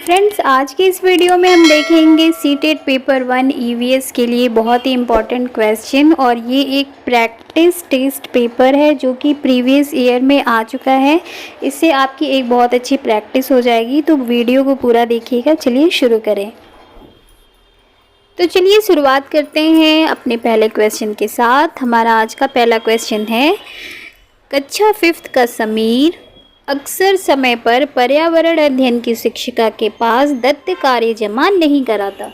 Friends, आज के इस वीडियो में हम देखेंगे सीटेट पेपर 1 ईवीएस के लिए बहुत ही इम्पॉर्टेंट क्वेश्चन। और ये एक प्रैक्टिस टेस्ट पेपर है जो कि प्रीवियस ईयर में आ चुका है। इससे आपकी एक बहुत अच्छी प्रैक्टिस हो जाएगी, तो वीडियो को पूरा देखिएगा। चलिए शुरू करें। तो चलिए शुरुआत करते हैं अपने पहले क्वेश्चन के साथ। हमारा आज का पहला क्वेश्चन है, कक्षा 5th का समीर अक्सर समय पर पर्यावरण अध्ययन की शिक्षिका के पास दत्त कार्य जमा नहीं कराता।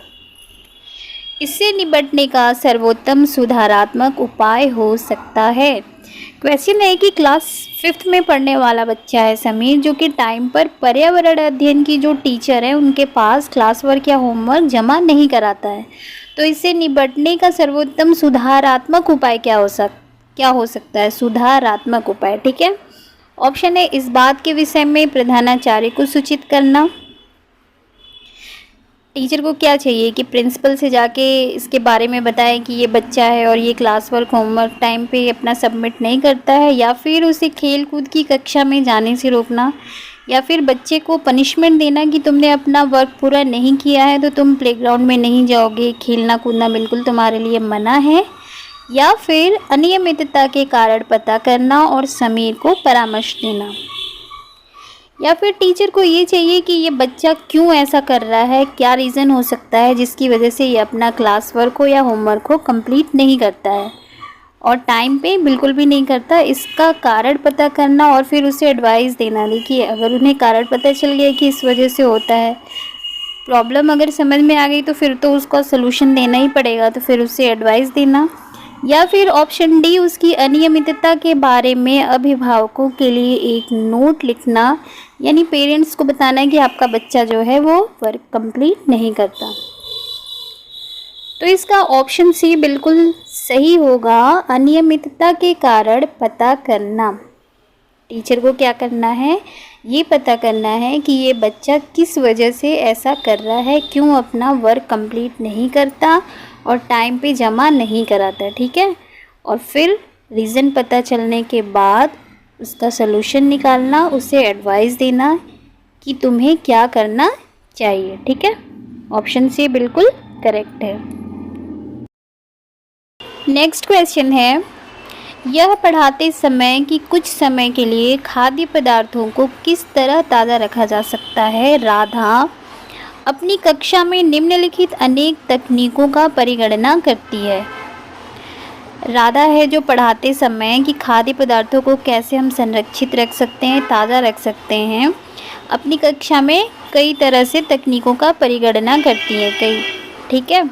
इससे निपटने का सर्वोत्तम सुधारात्मक उपाय हो सकता है। क्वेश्चन है कि क्लास 5th में पढ़ने वाला बच्चा है समीर, जो कि टाइम पर पर्यावरण अध्ययन की जो टीचर है उनके पास क्लास वर्क या होमवर्क जमा नहीं कराता है। तो इससे निपटने का सर्वोत्तम सुधारात्मक उपाय क्या हो सकता है? सुधारात्मक उपाय, ठीक है। ऑप्शन है, इस बात के विषय में प्रधानाचार्य को सूचित करना। टीचर को क्या चाहिए कि प्रिंसिपल से जाके इसके बारे में बताएं कि ये बच्चा है और ये क्लास वर्क होमवर्क टाइम पे अपना सबमिट नहीं करता है, या फिर उसे खेल कूद की कक्षा में जाने से रोकना, या फिर बच्चे को पनिशमेंट देना कि तुमने अपना वर्क पूरा नहीं किया है तो तुम प्लेग्राउंड में नहीं जाओगे, खेलना कूदना बिल्कुल तुम्हारे लिए मना है, या फिर अनियमितता के कारण पता करना और समीर को परामर्श देना। या फिर टीचर को ये चाहिए कि ये बच्चा क्यों ऐसा कर रहा है, क्या रीज़न हो सकता है जिसकी वजह से ये अपना क्लास वर्क हो या होमवर्क हो कंप्लीट नहीं करता है और टाइम पे बिल्कुल भी नहीं करता, इसका कारण पता करना और फिर उसे एडवाइस देना। देखिए, अगर उन्हें कारण पता चल गया कि इस वजह से होता है, प्रॉब्लम अगर समझ में आ गई तो फिर तो उसका सलूशन देना ही पड़ेगा, तो फिर उसे एडवाइस देना। या फिर ऑप्शन डी, उसकी अनियमितता के बारे में अभिभावकों के लिए एक नोट लिखना, यानी पेरेंट्स को बताना है कि आपका बच्चा जो है वो वर्क कंप्लीट नहीं करता। तो इसका ऑप्शन सी बिल्कुल सही होगा, अनियमितता के कारण पता करना। टीचर को क्या करना है? ये पता करना है कि ये बच्चा किस वजह से ऐसा कर रहा है, क्यों अपना वर्क कंप्लीट नहीं करता और टाइम पे जमा नहीं कराता, ठीक है। और फिर रीज़न पता चलने के बाद उसका सलूशन निकालना, उसे एडवाइस देना कि तुम्हें क्या करना चाहिए, ठीक है। ऑप्शन सी बिल्कुल करेक्ट है। नेक्स्ट क्वेश्चन है, यह पढ़ाते समय कि कुछ समय के लिए खाद्य पदार्थों को किस तरह ताज़ा रखा जा सकता है। राधा अपनी कक्षा में निम्नलिखित अनेक तकनीकों का परिगणना करती है। राधा है जो पढ़ाते समय कि खाद्य पदार्थों को कैसे हम संरक्षित रख सकते हैं, ताज़ा रख सकते हैं, अपनी कक्षा में कई तरह से तकनीकों का परिगणना करती है, ठीक है।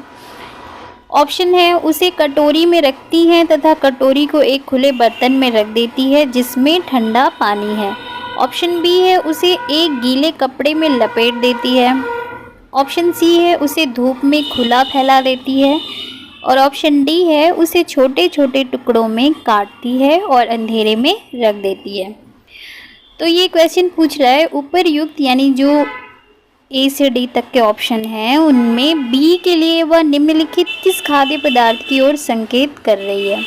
ऑप्शन है, उसे कटोरी में रखती हैं तथा कटोरी को एक खुले बर्तन में रख देती है जिसमें ठंडा पानी है। ऑप्शन बी है, उसे एक गीले कपड़े में लपेट देती है। ऑप्शन सी है, उसे धूप में खुला फैला देती है। और ऑप्शन डी है, उसे छोटे छोटे टुकड़ों में काटती है और अंधेरे में रख देती है। तो ये क्वेश्चन पूछ रहा है उपर्युक्त, यानी जो ए से डी तक के ऑप्शन हैं उनमें बी के लिए वह निम्नलिखित किस खाद्य पदार्थ की ओर संकेत कर रही है।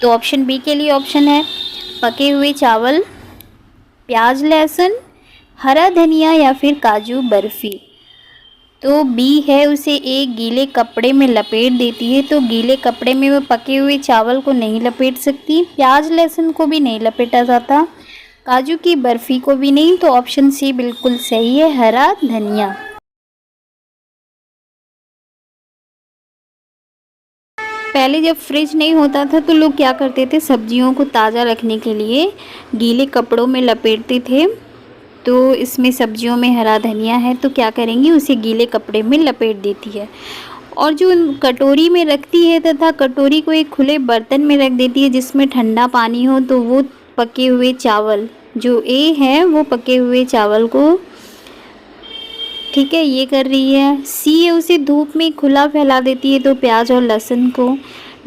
तो ऑप्शन बी के लिए ऑप्शन है पके हुए चावल, प्याज लहसुन, हरा धनिया या फिर काजू बर्फी। तो बी है, उसे एक गीले कपड़े में लपेट देती है। तो गीले कपड़े में वह पके हुए चावल को नहीं लपेट सकती, प्याज लहसुन को भी नहीं लपेटा जाता, काजू की बर्फ़ी को भी नहीं। तो ऑप्शन सी बिल्कुल सही है, हरा धनिया। पहले जब फ्रिज नहीं होता था तो लोग क्या करते थे, सब्जियों को ताज़ा रखने के लिए गीले कपड़ों में लपेटते थे। तो इसमें सब्जियों में हरा धनिया है तो क्या करेंगी, उसे गीले कपड़े में लपेट देती है और जो कटोरी में रखती है तथा कटोरी को एक खुले बर्तन में रख देती है जिसमें ठंडा पानी हो। तो वो पके हुए चावल, जो ए है वो पके हुए चावल को, ठीक है, ये कर रही है। सी है, उसे धूप में खुला फैला देती है तो प्याज और लहसुन को।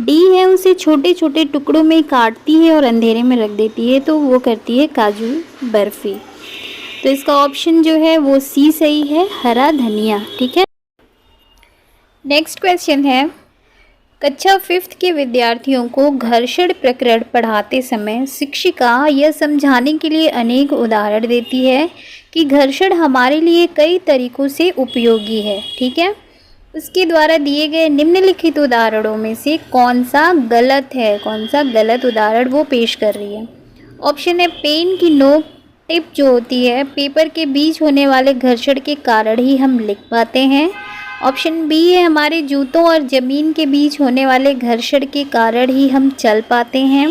डी है, उसे छोटे छोटे टुकड़ों में काटती है और अंधेरे में रख देती है तो वो करती है काजू बर्फ़ी। तो इसका ऑप्शन जो है वो सी सही है, हरा धनिया, ठीक है। नेक्स्ट क्वेश्चन है, कक्षा 5th के विद्यार्थियों को घर्षण प्रकरण पढ़ाते समय शिक्षिका यह समझाने के लिए अनेक उदाहरण देती है कि घर्षण हमारे लिए कई तरीकों से उपयोगी है, ठीक है। उसके द्वारा दिए गए निम्नलिखित उदाहरणों में से कौन सा गलत है, कौन सा गलत उदाहरण वो पेश कर रही है। ऑप्शन है पेन की नोक टिप जो होती है पेपर के बीच होने वाले घर्षण के कारण ही हम लिख पाते हैं। ऑप्शन बी है हमारे जूतों और ज़मीन के बीच होने वाले घर्षण के कारण ही हम चल पाते हैं।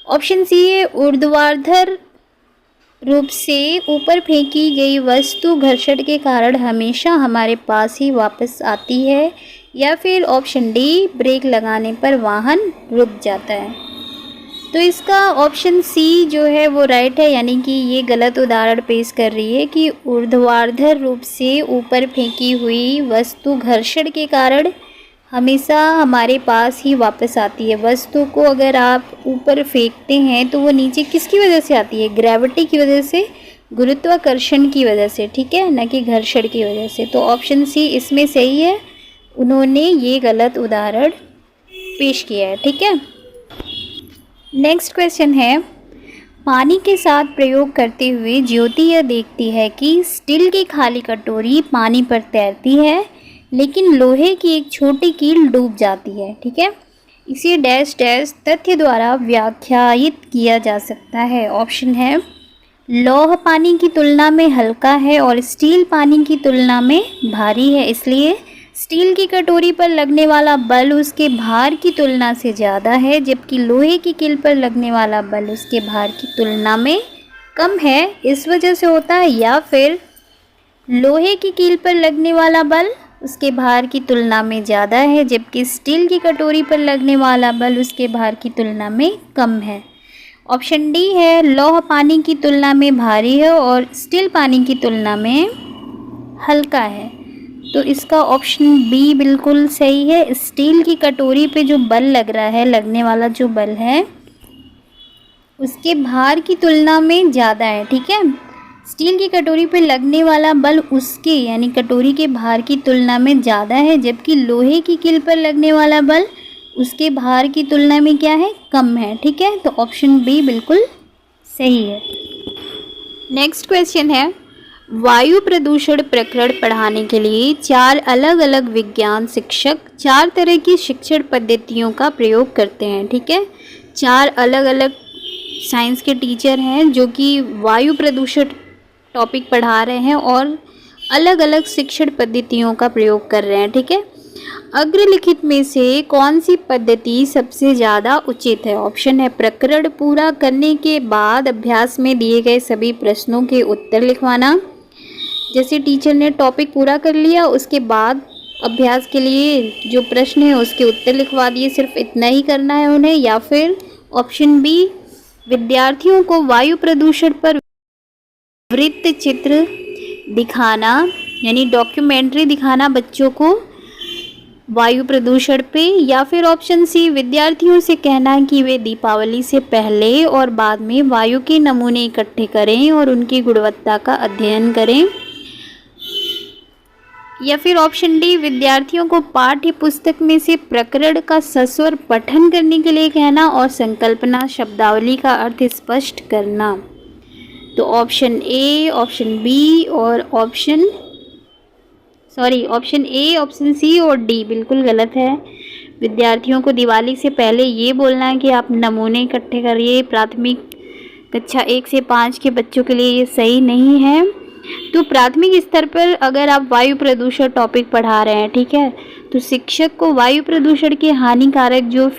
ऑप्शन सी है ऊर्ध्वाधर रूप से ऊपर फेंकी गई वस्तु घर्षण के कारण हमेशा हमारे पास ही वापस आती है। या फिर ऑप्शन डी ब्रेक लगाने पर वाहन रुक जाता है। तो इसका ऑप्शन सी जो है वो राइट है, यानी कि ये गलत उदाहरण पेश कर रही है कि ऊर्ध्वाधर रूप से ऊपर फेंकी हुई वस्तु घर्षण के कारण हमेशा हमारे पास ही वापस आती है। वस्तु को अगर आप ऊपर फेंकते हैं तो वो नीचे किसकी वजह से आती है, ग्रेविटी की वजह से, गुरुत्वाकर्षण की वजह से, ठीक है, न कि घर्षण की वजह से। तो ऑप्शन सी इसमें सही है, उन्होंने ये गलत उदाहरण पेश किया है, ठीक है। नेक्स्ट क्वेश्चन है, पानी के साथ प्रयोग करते हुए ज्योति यह देखती है कि स्टील की खाली कटोरी पानी पर तैरती है लेकिन लोहे की एक छोटी कील डूब जाती है, ठीक है। इसे डैश डैश तथ्य द्वारा व्याख्यायित किया जा सकता है। ऑप्शन है लौह पानी की तुलना में हल्का है और स्टील पानी की तुलना में भारी है, इसलिए स्टील की कटोरी पर लगने वाला बल उसके भार की तुलना से ज़्यादा है, जबकि लोहे की कील पर लगने वाला बल उसके भार की तुलना में कम है, इस वजह से होता है। या फिर लोहे की कील पर लगने वाला बल उसके भार की तुलना में ज़्यादा है, जबकि स्टील की कटोरी पर लगने वाला बल उसके भार की तुलना में कम है। ऑप्शन डी है लौह पानी की तुलना में भारी है और स्टील पानी की तुलना में हल्का है। तो इसका ऑप्शन बी बिल्कुल सही है। स्टील की कटोरी पे जो बल लग रहा है, लगने वाला जो बल है उसके भार की तुलना में ज़्यादा है, ठीक है। स्टील की कटोरी पे लगने वाला बल उसके यानी कटोरी के भार की तुलना में ज़्यादा है, जबकि लोहे की कील पर लगने वाला बल उसके भार की तुलना में क्या है, कम है, ठीक है। तो ऑप्शन बी बिल्कुल सही है। नेक्स्ट क्वेश्चन है, वायु प्रदूषण प्रकरण पढ़ाने के लिए 4 अलग अलग विज्ञान शिक्षक 4 तरह की शिक्षण पद्धतियों का प्रयोग करते हैं, ठीक है। 4 अलग अलग साइंस के टीचर हैं जो कि वायु प्रदूषण टॉपिक पढ़ा रहे हैं और अलग अलग शिक्षण पद्धतियों का प्रयोग कर रहे हैं, ठीक है। अग्रलिखित में से कौन सी पद्धति सबसे ज़्यादा उचित है। ऑप्शन है प्रकरण पूरा करने के बाद अभ्यास में दिए गए सभी प्रश्नों के उत्तर लिखवाना, जैसे टीचर ने टॉपिक पूरा कर लिया उसके बाद अभ्यास के लिए जो प्रश्न है उसके उत्तर लिखवा दिए, सिर्फ इतना ही करना है उन्हें। या फिर ऑप्शन बी विद्यार्थियों को वायु प्रदूषण पर वृत्त चित्र दिखाना, यानी डॉक्यूमेंट्री दिखाना बच्चों को वायु प्रदूषण पे। या फिर ऑप्शन सी विद्यार्थियों से कहना कि वे दीपावली से पहले और बाद में वायु के नमूने इकट्ठे करें और उनकी गुणवत्ता का अध्ययन करें। या फिर ऑप्शन डी विद्यार्थियों को पाठ्य पुस्तक में से प्रकरण का सस्वर पठन करने के लिए कहना और संकल्पना शब्दावली का अर्थ स्पष्ट करना। तो ऑप्शन ए, ऑप्शन बी और ऑप्शन ए, ऑप्शन सी और डी बिल्कुल गलत है। विद्यार्थियों को दिवाली से पहले ये बोलना है कि आप नमूने इकट्ठे करिए, प्राथमिक कक्षा 1 से 5 के बच्चों के लिए ये सही नहीं है। तो प्राथमिक स्तर पर अगर आप वायु प्रदूषण टॉपिक पढ़ा रहे हैं, ठीक है, तो शिक्षक को वायु प्रदूषण के हानिकारक जो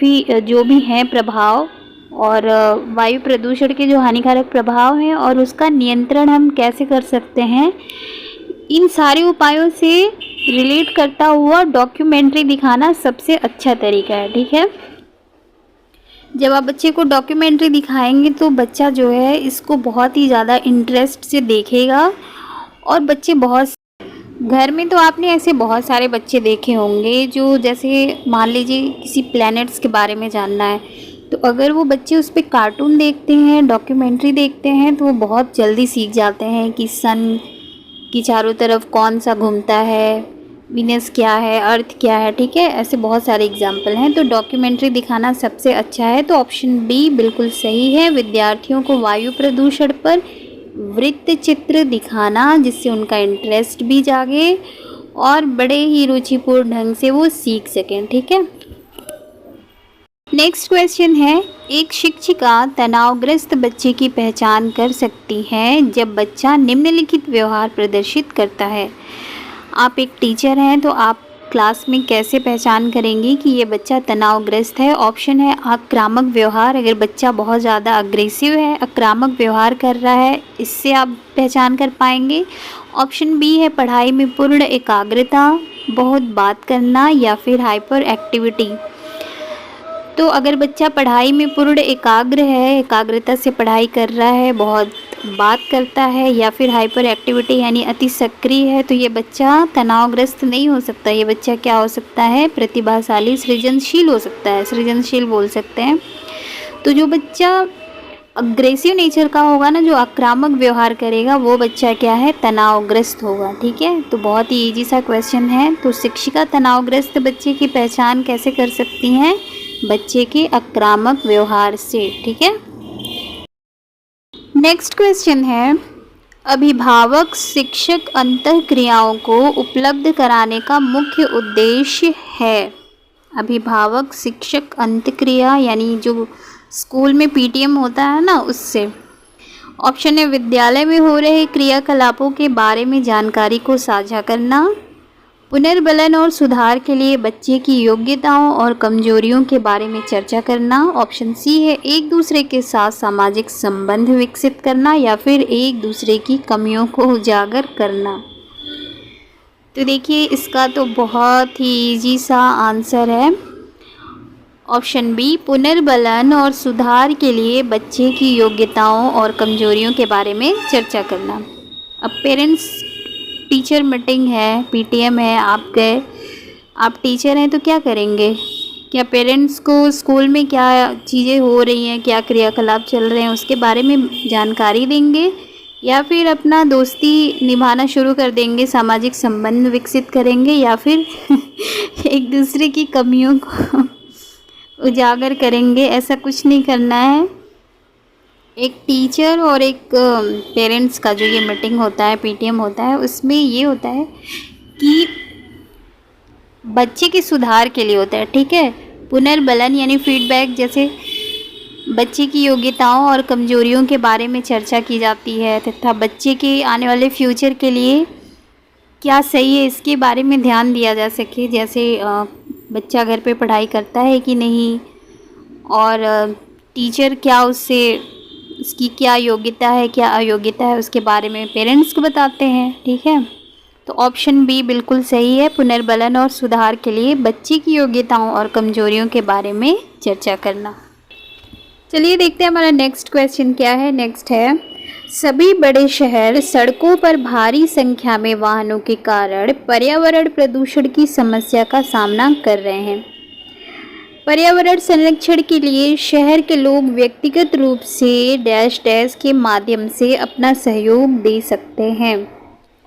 भी हैं प्रभाव और वायु प्रदूषण के जो हानिकारक प्रभाव हैं और उसका नियंत्रण हम कैसे कर सकते हैं, इन सारे उपायों से रिलेट करता हुआ डॉक्यूमेंट्री दिखाना सबसे अच्छा तरीका है, ठीक है। जब आप बच्चे को डॉक्यूमेंट्री दिखाएंगे तो बच्चा जो है इसको बहुत ही ज़्यादा इंटरेस्ट से देखेगा। और बच्चे बहुत घर में तो आपने ऐसे बहुत सारे बच्चे देखे होंगे जो जैसे मान लीजिए किसी प्लैनेट्स के बारे में जानना है, तो अगर वो बच्चे उस पर कार्टून देखते हैं, डॉक्यूमेंट्री देखते हैं, तो वो बहुत जल्दी सीख जाते हैं कि सन की चारों तरफ कौन सा घूमता है, वीनस क्या है, अर्थ क्या है, ठीक है। ऐसे बहुत सारे एग्जाम्पल हैं, तो डॉक्यूमेंट्री दिखाना सबसे अच्छा है। तो ऑप्शन बी बिल्कुल सही है। विद्यार्थियों को वायु प्रदूषण पर वृत्त चित्र दिखाना जिससे उनका इंटरेस्ट भी जागे और बड़े ही रुचिपूर्ण ढंग से वो सीख सकें। ठीक है। नेक्स्ट क्वेश्चन है, एक शिक्षिका तनावग्रस्त बच्चे की पहचान कर सकती है जब बच्चा निम्नलिखित व्यवहार प्रदर्शित करता है। आप एक टीचर हैं तो आप क्लास में कैसे पहचान करेंगी कि ये बच्चा तनावग्रस्त है। ऑप्शन है आक्रामक व्यवहार, अगर बच्चा बहुत ज़्यादा अग्रेसिव है, आक्रामक व्यवहार कर रहा है, इससे आप पहचान कर पाएंगे। ऑप्शन बी है पढ़ाई में पूर्ण एकाग्रता, बहुत बात करना या फिर हाइपर एक्टिविटी। तो अगर बच्चा पढ़ाई में पूर्ण एकाग्र है, एकाग्रता से पढ़ाई कर रहा है, बहुत बात करता है या फिर हाइपर एक्टिविटी यानी अति सक्रिय है, तो ये बच्चा तनावग्रस्त नहीं हो सकता। ये बच्चा क्या हो सकता है, प्रतिभाशाली, सृजनशील हो सकता है, सृजनशील बोल सकते हैं। तो जो बच्चा अग्रेसिव नेचर का होगा ना, जो आक्रामक व्यवहार करेगा, वो बच्चा क्या है, तनावग्रस्त होगा। ठीक है। तो बहुत ही इजी सा क्वेश्चन है। तो शिक्षिका तनावग्रस्त बच्चे की पहचान कैसे कर सकती हैं, बच्चे के आक्रामक व्यवहार से। ठीक है। नेक्स्ट क्वेश्चन है, अभिभावक शिक्षक अंतःक्रियाओं को उपलब्ध कराने का मुख्य उद्देश्य है। अभिभावक शिक्षक अंतःक्रिया यानी जो स्कूल में पीटीएम होता है ना, उससे। ऑप्शन है विद्यालय में हो रहे क्रियाकलापों के बारे में जानकारी को साझा करना, पुनर्बलन और सुधार के लिए बच्चे की योग्यताओं और कमजोरियों के बारे में चर्चा करना। ऑप्शन सी है एक दूसरे के साथ सामाजिक संबंध विकसित करना या फिर एक दूसरे की कमियों को उजागर करना। तो देखिए इसका तो बहुत ही इजी सा आंसर है ऑप्शन बी, पुनर्बलन और सुधार के लिए बच्चे की योग्यताओं और कमजोरियों के बारे में चर्चा करना। अब पेरेंट्स टीचर मीटिंग है, पीटीएम है, आप गए, आप टीचर हैं तो क्या करेंगे, क्या पेरेंट्स को स्कूल में क्या चीज़ें हो रही हैं, क्या क्रियाकलाप चल रहे हैं उसके बारे में जानकारी देंगे या फिर अपना दोस्ती निभाना शुरू कर देंगे, सामाजिक संबंध विकसित करेंगे या फिर एक दूसरे की कमियों को उजागर करेंगे। ऐसा कुछ नहीं करना है। एक टीचर और एक पेरेंट्स का जो ये मीटिंग होता है, पीटीएम होता है, उसमें ये होता है कि बच्चे के सुधार के लिए होता है। ठीक है। पुनर्बलन यानी फीडबैक, जैसे बच्चे की योग्यताओं और कमजोरियों के बारे में चर्चा की जाती है तथा बच्चे के आने वाले फ्यूचर के लिए क्या सही है इसके बारे में ध्यान दिया जा सके। जैसे बच्चा घर पे पढ़ाई करता है कि नहीं और टीचर क्या उसकी क्या योग्यता है, क्या अयोग्यता है, उसके बारे में पेरेंट्स को बताते हैं। ठीक है। तो ऑप्शन बी बिल्कुल सही है, पुनर्बलन और सुधार के लिए बच्चे की योग्यताओं और कमजोरियों के बारे में चर्चा करना। चलिए देखते हैं हमारा नेक्स्ट क्वेश्चन क्या है। नेक्स्ट है, सभी बड़े शहर सड़कों पर भारी संख्या में वाहनों के कारण पर्यावरण प्रदूषण की समस्या का सामना कर रहे हैं। पर्यावरण संरक्षण के लिए शहर के लोग व्यक्तिगत रूप से डैश डैश के माध्यम से अपना सहयोग दे सकते हैं।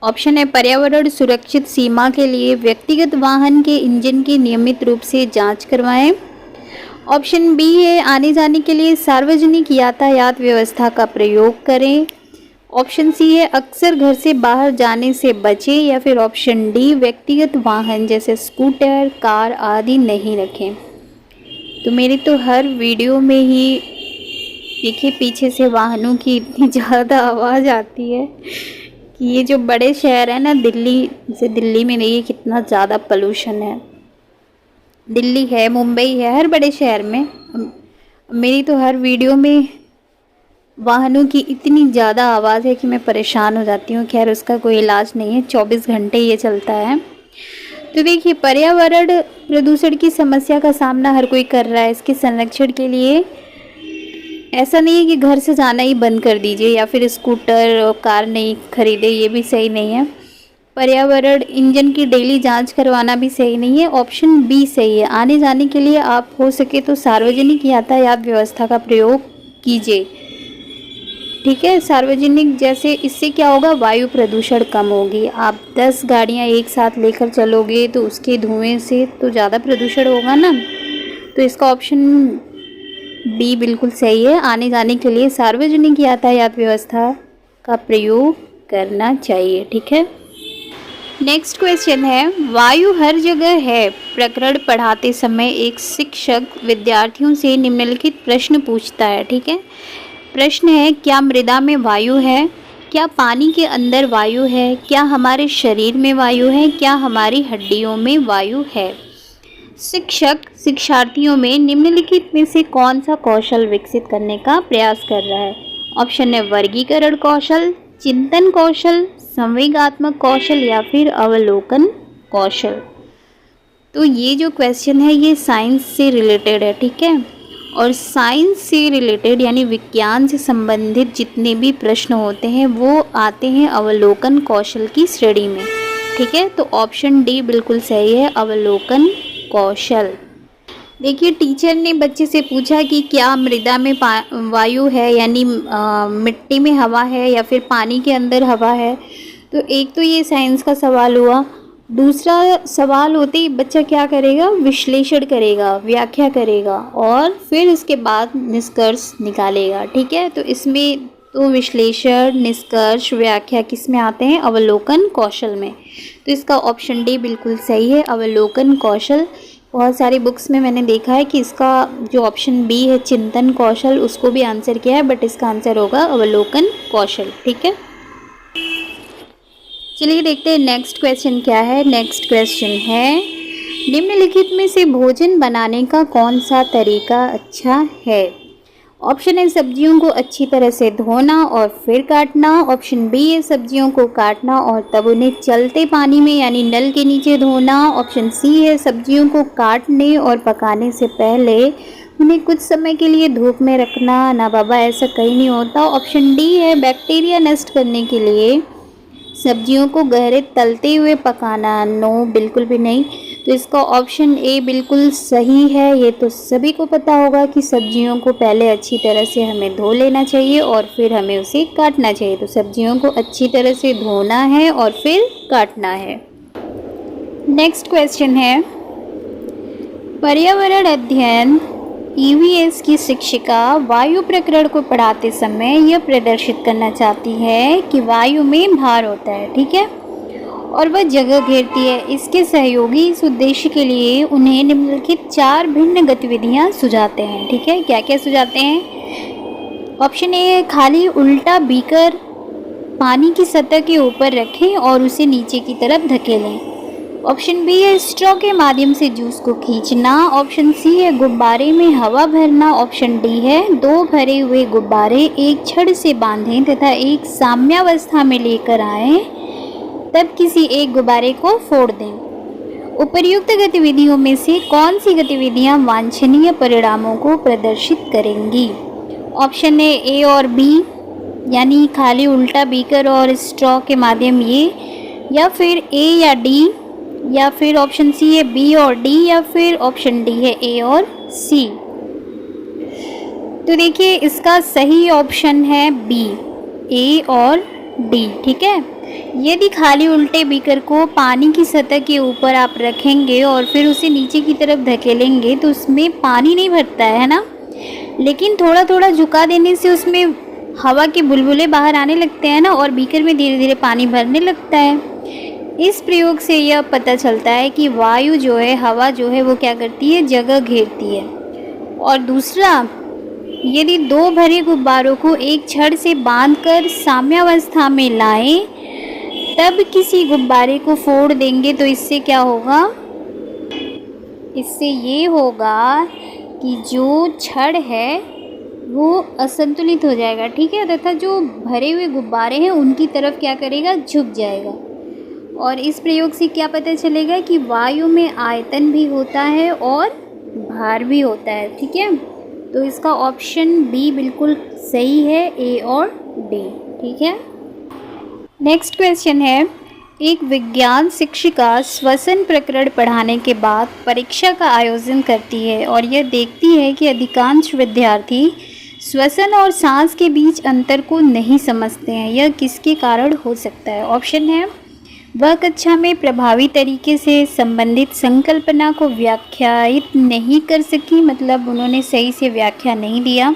ऑप्शन है पर्यावरण सुरक्षित सीमा के लिए व्यक्तिगत वाहन के इंजन की नियमित रूप से जांच करवाएं। ऑप्शन बी है आने जाने के लिए सार्वजनिक यातायात व्यवस्था का प्रयोग करें। ऑप्शन सी है अक्सर घर से बाहर जाने से बचें या फिर ऑप्शन डी व्यक्तिगत वाहन जैसे स्कूटर, कार आदि नहीं रखें। तो मेरी तो हर वीडियो में ही देखिए पीछे से वाहनों की इतनी ज़्यादा आवाज़ आती है कि ये जो बड़े शहर है ना, दिल्ली में देखिए कितना ज़्यादा पोल्यूशन है। दिल्ली है, मुंबई है, हर बड़े शहर में मेरी तो हर वीडियो में वाहनों की इतनी ज़्यादा आवाज़ है कि मैं परेशान हो जाती हूँ। खैर उसका कोई इलाज नहीं है, 24 घंटे ये चलता है। तो देखिए पर्यावरण प्रदूषण की समस्या का सामना हर कोई कर रहा है। इसके संरक्षण के लिए ऐसा नहीं है कि घर से जाना ही बंद कर दीजिए या फिर स्कूटर और कार नहीं खरीदे, ये भी सही नहीं है। पर्यावरण इंजन की डेली जांच करवाना भी सही नहीं है। ऑप्शन बी सही है, आने जाने के लिए आप हो सके तो सार्वजनिक यातायात व्यवस्था का प्रयोग कीजिए। ठीक है। सार्वजनिक जैसे इससे क्या होगा, वायु प्रदूषण कम होगी। आप 10 गाड़ियां एक साथ लेकर चलोगे तो उसके धुएं से तो ज़्यादा प्रदूषण होगा ना। तो इसका ऑप्शन बी बिल्कुल सही है, आने जाने के लिए सार्वजनिक यातायात व्यवस्था का प्रयोग करना चाहिए। ठीक है। नेक्स्ट क्वेश्चन है, वायु हर जगह है प्रकरण पढ़ाते समय एक शिक्षक विद्यार्थियों से निम्नलिखित प्रश्न पूछता है। ठीक है। प्रश्न है, क्या मृदा में वायु है? क्या पानी के अंदर वायु है? क्या हमारे शरीर में वायु है? क्या हमारी हड्डियों में वायु है? शिक्षक शिक्षार्थियों में निम्नलिखित में से कौन सा कौशल विकसित करने का प्रयास कर रहा है? ऑप्शन है वर्गीकरण कौशल, चिंतन कौशल, संवेगात्मक कौशल या फिर अवलोकन कौशल। तो ये जो क्वेश्चन है ये साइंस से रिलेटेड है। ठीक है। और साइंस से रिलेटेड यानी विज्ञान से संबंधित जितने भी प्रश्न होते हैं वो आते हैं अवलोकन कौशल की श्रेणी में। ठीक है। तो ऑप्शन डी बिल्कुल सही है, अवलोकन कौशल। देखिए, टीचर ने बच्चे से पूछा कि क्या मृदा में वायु है, यानी मिट्टी में हवा है या फिर पानी के अंदर हवा है। तो एक तो ये साइंस का सवाल हुआ। दूसरा सवाल होते ही बच्चा क्या करेगा, विश्लेषण करेगा, व्याख्या करेगा और फिर उसके बाद निष्कर्ष निकालेगा। ठीक है। तो इसमें तो विश्लेषण, निष्कर्ष, व्याख्या किस में आते हैं, अवलोकन कौशल में। तो इसका ऑप्शन डी बिल्कुल सही है, अवलोकन कौशल। बहुत सारी बुक्स में मैंने देखा है कि इसका जो ऑप्शन बी है चिंतन कौशल, उसको भी आंसर किया है, बट इसका आंसर होगा अवलोकन कौशल। ठीक है। चलिए देखते हैं नेक्स्ट क्वेश्चन क्या है। नेक्स्ट क्वेश्चन है, निम्नलिखित में से भोजन बनाने का कौन सा तरीका अच्छा है? ऑप्शन है सब्जियों को अच्छी तरह से धोना और फिर काटना। ऑप्शन बी है सब्जियों को काटना और तब उन्हें चलते पानी में यानी नल के नीचे धोना। ऑप्शन सी है सब्जियों को काटने और पकाने से पहले उन्हें कुछ समय के लिए धूप में रखना। ना बाबा, ऐसा कहीं नहीं होता। ऑप्शन डी है बैक्टीरिया नष्ट करने के लिए सब्जियों को गहरे तलते हुए पकाना। नो, बिल्कुल भी नहीं। तो इसका ऑप्शन ए बिल्कुल सही है। ये तो सभी को पता होगा कि सब्जियों को पहले अच्छी तरह से हमें धो लेना चाहिए और फिर हमें उसे काटना चाहिए। तो सब्जियों को अच्छी तरह से धोना है और फिर काटना है। नेक्स्ट क्वेश्चन है, पर्यावरण अध्ययन ईवीएस की शिक्षिका वायु प्रकरण को पढ़ाते समय यह प्रदर्शित करना चाहती है कि वायु में भार होता है। ठीक है। और वह जगह घेरती है। इसके सहयोगी इस उद्देश्य के लिए उन्हें निम्नलिखित 4 भिन्न गतिविधियां सुझाते हैं। ठीक है। क्या क्या सुझाते हैं? ऑप्शन ए, खाली उल्टा बीकर पानी की सतह के ऊपर रखें और उसे नीचे की तरफ धकेलें। ऑप्शन बी है स्ट्रॉ के माध्यम से जूस को खींचना। ऑप्शन सी है गुब्बारे में हवा भरना। ऑप्शन डी है 2 भरे हुए गुब्बारे एक छड़ से बांधें तथा एक साम्यावस्था में लेकर आएं, तब किसी एक गुब्बारे को फोड़ दें। उपर्युक्त गतिविधियों में से कौन सी गतिविधियां वांछनीय परिणामों को प्रदर्शित करेंगी? ऑप्शन है ए और बी, यानी खाली उल्टा बीकर और स्ट्रॉ के माध्यम ये, या फिर ए या डी, या फिर ऑप्शन सी है बी और डी, या फिर ऑप्शन डी है ए और सी। तो देखिए, इसका सही ऑप्शन है बी, ए और डी। ठीक है। यदि खाली उल्टे बीकर को पानी की सतह के ऊपर आप रखेंगे और फिर उसे नीचे की तरफ धकेलेंगे तो उसमें पानी नहीं भरता है ना, लेकिन थोड़ा थोड़ा झुका देने से उसमें हवा के बुलबुले बाहर आने लगते हैं ना, और बीकर में धीरे धीरे पानी भरने लगता है। इस प्रयोग से यह पता चलता है कि वायु जो है, हवा जो है, वो क्या करती है, जगह घेरती है। और दूसरा, यदि 2 भरे गुब्बारों को एक छड़ से बांधकर साम्यावस्था में लाएं, तब किसी गुब्बारे को फोड़ देंगे तो इससे क्या होगा, इससे ये होगा कि जो छड़ है वो असंतुलित हो जाएगा। ठीक है। तथा जो भरे हुए गुब्बारे हैं उनकी तरफ क्या करेगा, झुक जाएगा। और इस प्रयोग से क्या पता चलेगा कि वायु में आयतन भी होता है और भार भी होता है। ठीक है। तो इसका ऑप्शन बी बिल्कुल सही है, ए और डी। ठीक है। नेक्स्ट क्वेश्चन है, एक विज्ञान शिक्षिका श्वसन प्रकरण पढ़ाने के बाद परीक्षा का आयोजन करती है और यह देखती है कि अधिकांश विद्यार्थी श्वसन और सांस के बीच अंतर को नहीं समझते हैं। यह किसके कारण हो सकता है? ऑप्शन है, वह कक्षा में प्रभावी तरीके से संबंधित संकल्पना को व्याख्यायित नहीं कर सकी, मतलब उन्होंने सही से व्याख्या नहीं दिया,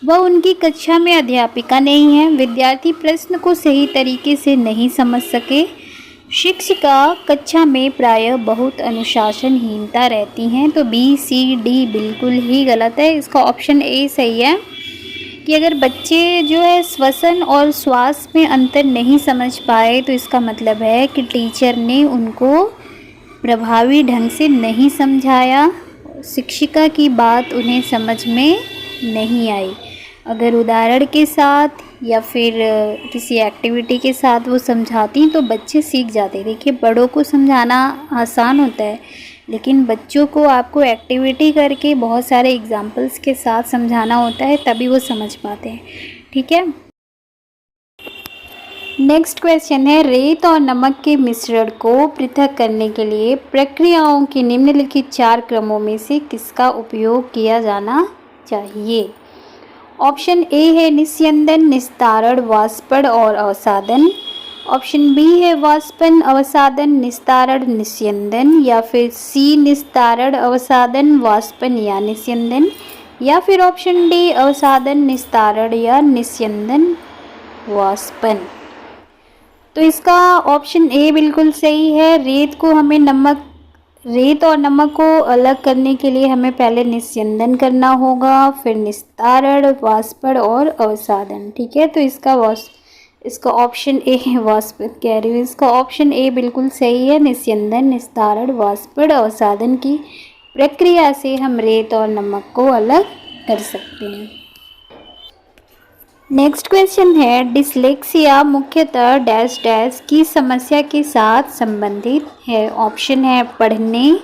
वह उनकी कक्षा में अध्यापिका नहीं है। विद्यार्थी प्रश्न को सही तरीके से नहीं समझ सके। शिक्षिका कक्षा में प्रायः बहुत अनुशासनहीनता रहती हैं। तो बी सी डी बिल्कुल ही गलत है। इसका ऑप्शन ए सही है कि अगर बच्चे जो है श्वसन और श्वास में अंतर नहीं समझ पाए तो इसका मतलब है कि टीचर ने उनको प्रभावी ढंग से नहीं समझाया, शिक्षिका की बात उन्हें समझ में नहीं आई। अगर उदाहरण के साथ या फिर किसी एक्टिविटी के साथ वो समझाती तो बच्चे सीख जाते। देखिए, बड़ों को समझाना आसान होता है, लेकिन बच्चों को आपको एक्टिविटी करके बहुत सारे एग्जाम्पल्स के साथ समझाना होता है, तभी वो समझ पाते हैं। ठीक है, नेक्स्ट क्वेश्चन है, रेत और नमक के मिश्रण को पृथक करने के लिए प्रक्रियाओं के निम्नलिखित 4 क्रमों में से किसका उपयोग किया जाना चाहिए। ऑप्शन ए है निस्यंदन, निस्तारण, वाष्पन और अवसादन। ऑप्शन बी है वाष्पन, अवसादन, निस्तारण, निस्यंदन। या फिर सी निस्तारण, अवसादन, वाष्पन या निस्यंदन। या फिर ऑप्शन डी अवसादन, निस्तारण या निस्यंदन, वाष्पन। तो इसका ऑप्शन ए बिल्कुल सही है। रेत और नमक को अलग करने के लिए हमें पहले निस्यंदन करना होगा, फिर निस्तारण, वाष्पन और अवसादन। ठीक है, तो इसका ऑप्शन ए वाष्पन कह रही हूँ, इसका ऑप्शन ए बिल्कुल सही है। निस्यंदन, निस्तारण, वाष्पन, अवसादन की प्रक्रिया से हम रेत और नमक को अलग कर सकते हैं। नेक्स्ट क्वेश्चन है, डिसलेक्सिया मुख्यतः डैश डैश की समस्या के साथ संबंधित है। ऑप्शन है पढ़ने,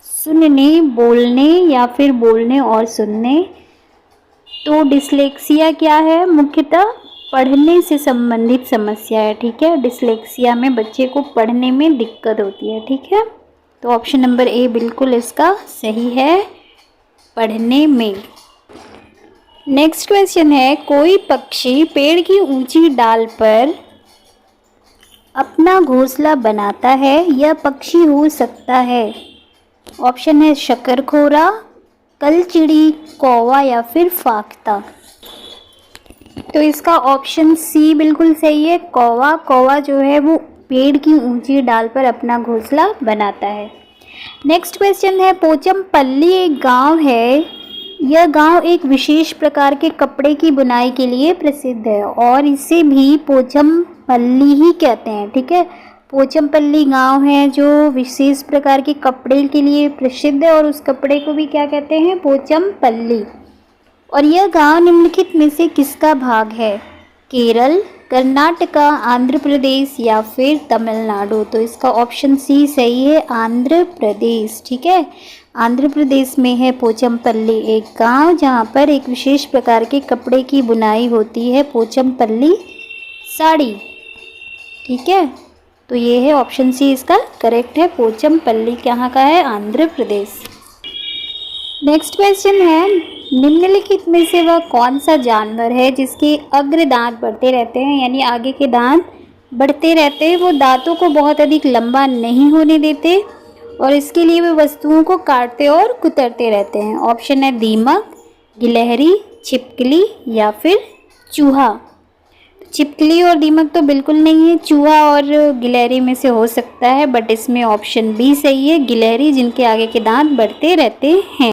सुनने, बोलने या फिर बोलने और सुनने। तो डिसलेक्सिया क्या है, मुख्यतः पढ़ने से संबंधित समस्या है। ठीक है, डिसलेक्सिया में बच्चे को पढ़ने में दिक्कत होती है। ठीक है, तो ऑप्शन नंबर ए बिल्कुल इसका सही है, पढ़ने में। नेक्स्ट क्वेश्चन है, कोई पक्षी पेड़ की ऊंची डाल पर अपना घोंसला बनाता है, यह पक्षी हो सकता है। ऑप्शन है शकरखोरा, कलचिड़ी, कौवा या फिर फाख्ता। तो इसका ऑप्शन सी बिल्कुल सही है, कौवा। कौवा जो है वो पेड़ की ऊंची डाल पर अपना घोंसला बनाता है। नेक्स्ट क्वेश्चन है, पोचमपल्ली एक गांव है। यह गांव एक विशेष प्रकार के कपड़े की बुनाई के लिए प्रसिद्ध है और इसे भी पोचमपल्ली ही कहते हैं। ठीक है, पोचमपल्ली गांव है जो विशेष प्रकार के कपड़े के लिए प्रसिद्ध है और उस कपड़े को भी क्या कहते हैं, पोचमपल्ली। और यह गांव निम्नलिखित में से किसका भाग है, केरल, कर्नाटका, आंध्र प्रदेश या फिर तमिलनाडु। तो इसका ऑप्शन सी सही है, आंध्र प्रदेश। ठीक है, आंध्र प्रदेश में है पोचमपल्ली एक गांव जहां पर एक विशेष प्रकार के कपड़े की बुनाई होती है, पोचमपल्ली साड़ी। ठीक है, तो ये है ऑप्शन सी इसका करेक्ट है, पोचमपल्ली कहाँ का है, आंध्र प्रदेश। नेक्स्ट क्वेश्चन है, निम्नलिखित में से वह कौन सा जानवर है जिसके अग्र दांत बढ़ते रहते हैं, यानी आगे के दांत बढ़ते रहते हैं, वो दांतों को बहुत अधिक लंबा नहीं होने देते और इसके लिए वे वस्तुओं को काटते और कुतरते रहते हैं। ऑप्शन है दीमक, गिलहरी, छिपकली या फिर चूहा। छिपकली और दीमक तो बिल्कुल नहीं है, चूहा और गिलहरी में से हो सकता है, बट इसमें ऑप्शन बी सही है, गिलहरी, जिनके आगे के दांत बढ़ते रहते हैं।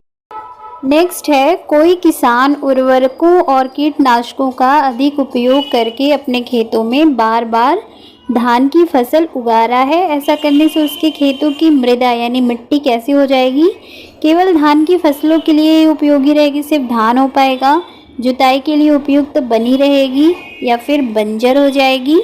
नेक्स्ट है, कोई किसान उर्वरकों और कीटनाशकों का अधिक उपयोग करके अपने खेतों में बार बार धान की फसल उगा रहा है। ऐसा करने से उसके खेतों की मृदा यानी मिट्टी कैसी हो जाएगी, केवल धान की फसलों के लिए उपयोगी रहेगी, सिर्फ धान हो पाएगा, जुताई के लिए उपयुक्त बनी रहेगी या फिर बंजर हो जाएगी,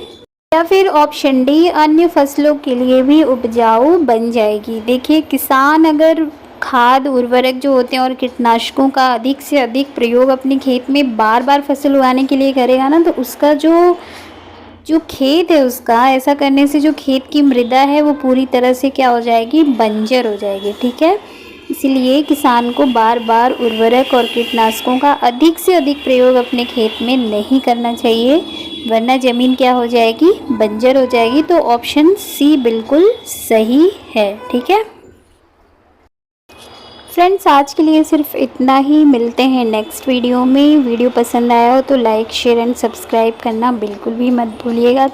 या फिर ऑप्शन डी अन्य फसलों के लिए भी उपजाऊ बन जाएगी। देखिए, किसान अगर खाद उर्वरक जो होते हैं और कीटनाशकों का अधिक से अधिक प्रयोग अपने खेत में बार बार फसल उगाने के लिए करेगा ना, तो उसका जो खेत है उसका, ऐसा करने से जो खेत की मृदा है वो पूरी तरह से क्या हो जाएगी, बंजर हो जाएगी। ठीक है, इसलिए किसान को बार बार उर्वरक और कीटनाशकों का अधिक से अधिक प्रयोग अपने खेत में नहीं करना चाहिए, वरना ज़मीन क्या हो जाएगी, बंजर हो जाएगी। तो ऑप्शन सी बिल्कुल सही है। ठीक है, फ्रेंड्स आज के लिए सिर्फ इतना ही, मिलते हैं नेक्स्ट वीडियो में। वीडियो पसंद आया हो तो लाइक शेयर एंड सब्सक्राइब करना बिल्कुल भी मत भूलिएगा।